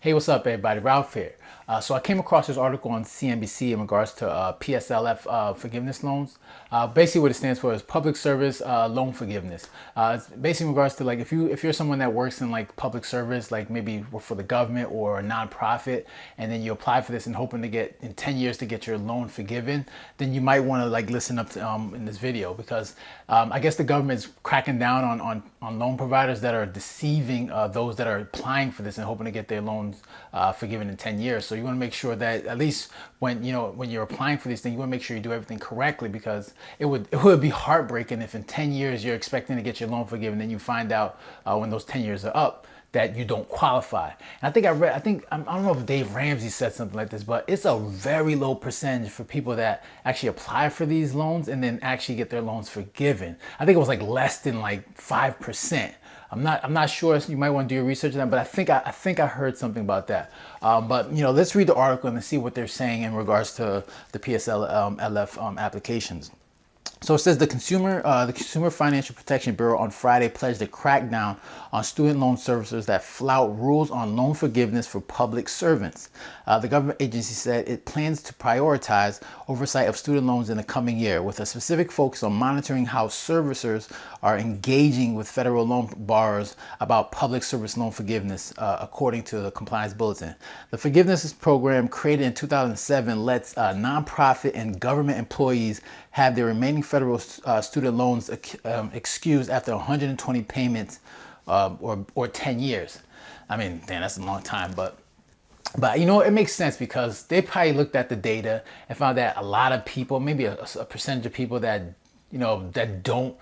Hey, what's up, everybody? Ralph here. So I came across this article on CNBC in regards to PSLF forgiveness loans. Basically, what it stands for is Public Service Loan Forgiveness. It's basically in regards to, like, if you're someone that works in like public service, like maybe for the government or a nonprofit, and then you apply for this and hoping to get in 10 years to get your loan forgiven, then you might want to like listen up to in this video because I guess the government's cracking down on loan providers that are deceiving those that are applying for this and hoping to get their loans forgiven in 10 years. So you want to make sure that at least when you're applying for these things, you want to make sure you do everything correctly, because it would be heartbreaking if in 10 years you're expecting to get your loan forgiven, then you find out when those 10 years are up that you don't qualify. And I don't know if Dave Ramsey said something like this, but it's a very low percentage for people that actually apply for these loans and then actually get their loans forgiven. I think it was like less than like 5%. I'm not sure. So you might want to do your research on that, but I think I heard something about that. But let's read the article and see what they're saying in regards to the PSLF applications. So it says the Consumer Financial Protection Bureau on Friday pledged a crackdown on student loan servicers that flout rules on loan forgiveness for public servants. The government agency said it plans to prioritize oversight of student loans in the coming year, with a specific focus on monitoring how servicers are engaging with federal loan borrowers about public service loan forgiveness, according to the compliance bulletin. The forgiveness program, created in 2007, lets nonprofit and government employees have their remaining federal student loans excused after 120 payments or 10 years. I mean, damn, that's a long time, but it makes sense because they probably looked at the data and found that a lot of people, maybe a percentage of people that that don't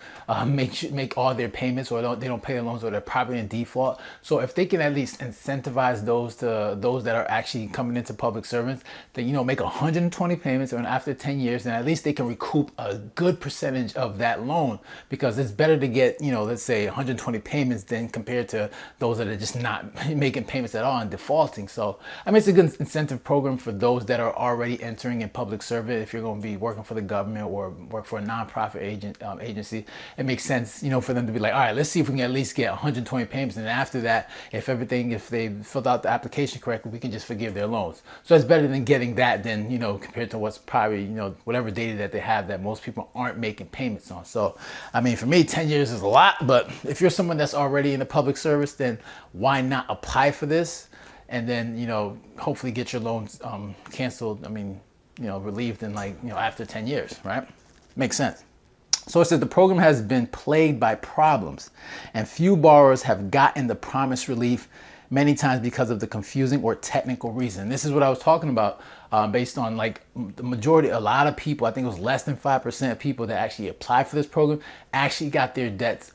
make all their payments, or they don't pay their loans, or they're probably in default. So if they can at least incentivize those that are actually coming into public servants, then make 120 payments, and after 10 years, then at least they can recoup a good percentage of that loan, because it's better to get let's say 120 payments than compared to those that are just not making payments at all and defaulting. So I mean, it's a good incentive program for those that are already entering in public service. If you're going to be working for the government or work for a nonprofit agency, it makes sense, for them to be like, all right, let's see if we can at least get 120 payments, and then after that, if they filled out the application correctly, we can just forgive their loans. So it's better than getting that than compared to what's probably whatever data that they have that most people aren't making payments on. So I mean, for me, 10 years is a lot, but if you're someone that's already in the public service, then why not apply for this and then hopefully get your loans canceled, relieved in after 10 years, right? Makes sense. So it says the program has been plagued by problems, and few borrowers have gotten the promised relief, many times because of the confusing or technical reason. This is what I was talking about, based on like the majority, a lot of people, I think it was less than 5% of people that actually applied for this program actually got their debts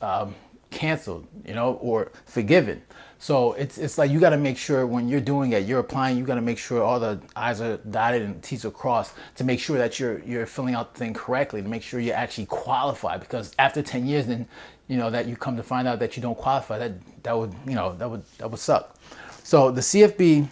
canceled, or forgiven. So it's like you got to make sure when you're doing it, you're applying, you got to make sure all the I's are dotted and T's are crossed to make sure that you're filling out the thing correctly, to make sure you actually qualify. Because after 10 years, then that you come to find out that you don't qualify, that would suck. So the CFPB,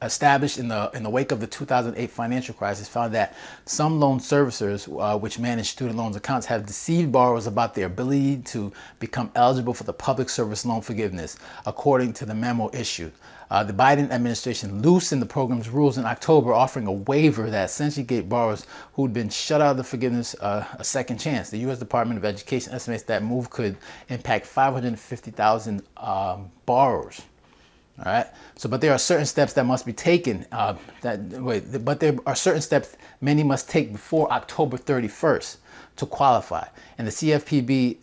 established in the wake of the 2008 financial crisis, found that some loan servicers, which manage student loans accounts, have deceived borrowers about their ability to become eligible for the public service loan forgiveness, according to the memo issued. The Biden administration loosened the program's rules in October, offering a waiver that essentially gave borrowers who'd been shut out of the forgiveness a second chance. The U.S. Department of Education estimates that move could impact 550,000 borrowers. All right. So, but there are certain steps that must be taken. But there are certain steps many must take before October 31st to qualify. And the CFPB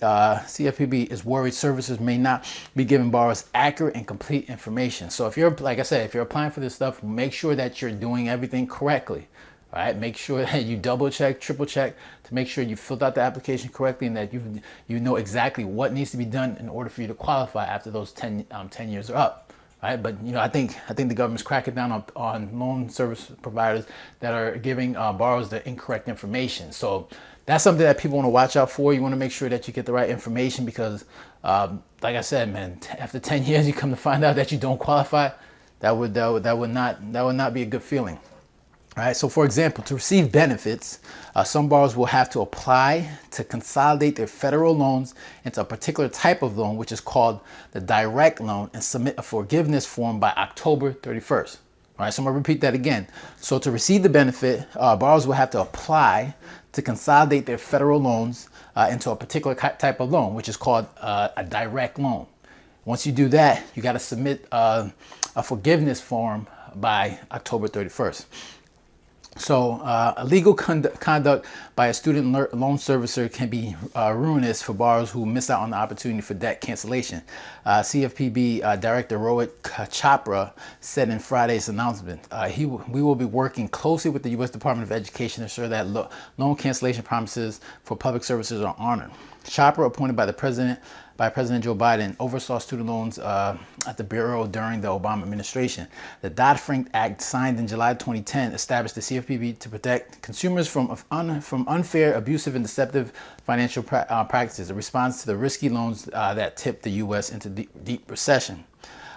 is worried servicers may not be giving borrowers accurate and complete information. So, if you're, like I said, if you're applying for this stuff, make sure that you're doing everything correctly. All right. Make sure that you double check, triple check to make sure you filled out the application correctly, and that you know exactly what needs to be done in order for you to qualify after those 10 years are up. Right, but I think the government's cracking down on loan service providers that are giving borrowers the incorrect information. So that's something that people want to watch out for. You want to make sure that you get the right information, because, like I said, man, after 10 years, you come to find out that you don't qualify. That would not be a good feeling. All right, so for example, to receive benefits, some borrowers will have to apply to consolidate their federal loans into a particular type of loan, which is called the direct loan, and submit a forgiveness form by October 31st. All right, so I'm gonna repeat that again. So to receive the benefit, borrowers will have to apply to consolidate their federal loans into a particular type of loan, which is called a direct loan. Once you do that, you got to submit a forgiveness form by October 31st. So illegal conduct by a student loan servicer can be ruinous for borrowers who miss out on the opportunity for debt cancellation. CFPB Director Rohit Chopra said in Friday's announcement, we will be working closely with the U.S. Department of Education to ensure that loan cancellation promises for public services are honored. Chopra, appointed by President Joe Biden, oversaw student loans at the Bureau during the Obama administration. The Dodd-Frank Act, signed in July 2010, established the CFPB to protect consumers from unfair, abusive, and deceptive financial practices, a response to the risky loans that tipped the U.S. into deep recession.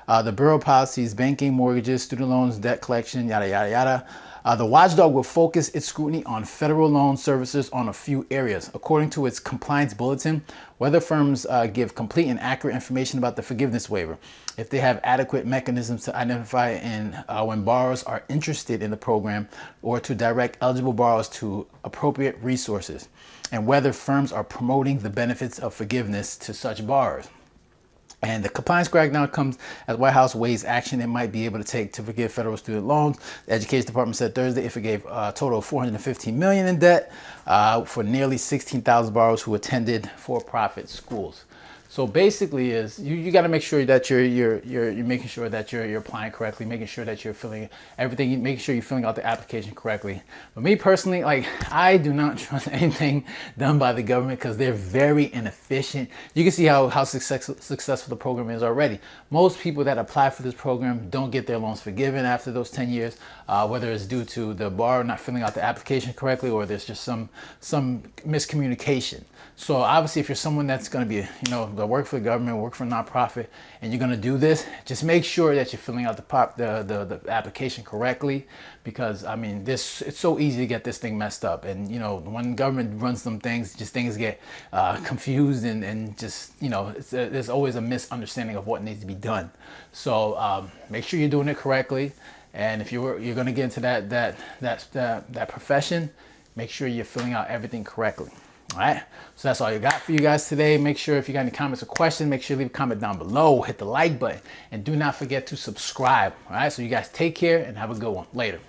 The Bureau policies banking, mortgages, student loans, debt collection, yada, yada, yada. The watchdog will focus its scrutiny on federal loan services on a few areas. According to its compliance bulletin, whether firms give complete and accurate information about the forgiveness waiver, if they have adequate mechanisms to identify when borrowers are interested in the program, or to direct eligible borrowers to appropriate resources, and whether firms are promoting the benefits of forgiveness to such borrowers. And the compliance crackdown comes as the White House weighs action it might be able to take to forgive federal student loans. The Education Department said Thursday it forgave a total of $415 million in debt for nearly 16,000 borrowers who attended for-profit schools. So basically, is you got to make sure that you're making sure that you're applying correctly, making sure that you're filling everything, making sure you're filling out the application correctly. But me personally, like, I do not trust anything done by the government because they're very inefficient. You can see how successful the program is already. Most people that apply for this program don't get their loans forgiven after those 10 years, whether it's due to the borrower not filling out the application correctly, or there's just some miscommunication. So obviously, if you're someone that's going to be, work for the government, work for a nonprofit, and you're going to do this, just make sure that you're filling out the application correctly, because I mean, it's so easy to get this thing messed up. And when government runs some things, things get confused, and there's always a misunderstanding of what needs to be done. So make sure you're doing it correctly. And if you're going to get into that profession, make sure you're filling out everything correctly. All right, so that's all you got for you guys today. Make sure if you got any comments or questions, make sure you leave a comment down below, hit the like button, and do not forget to subscribe. All right, so you guys take care and have a good one. Later.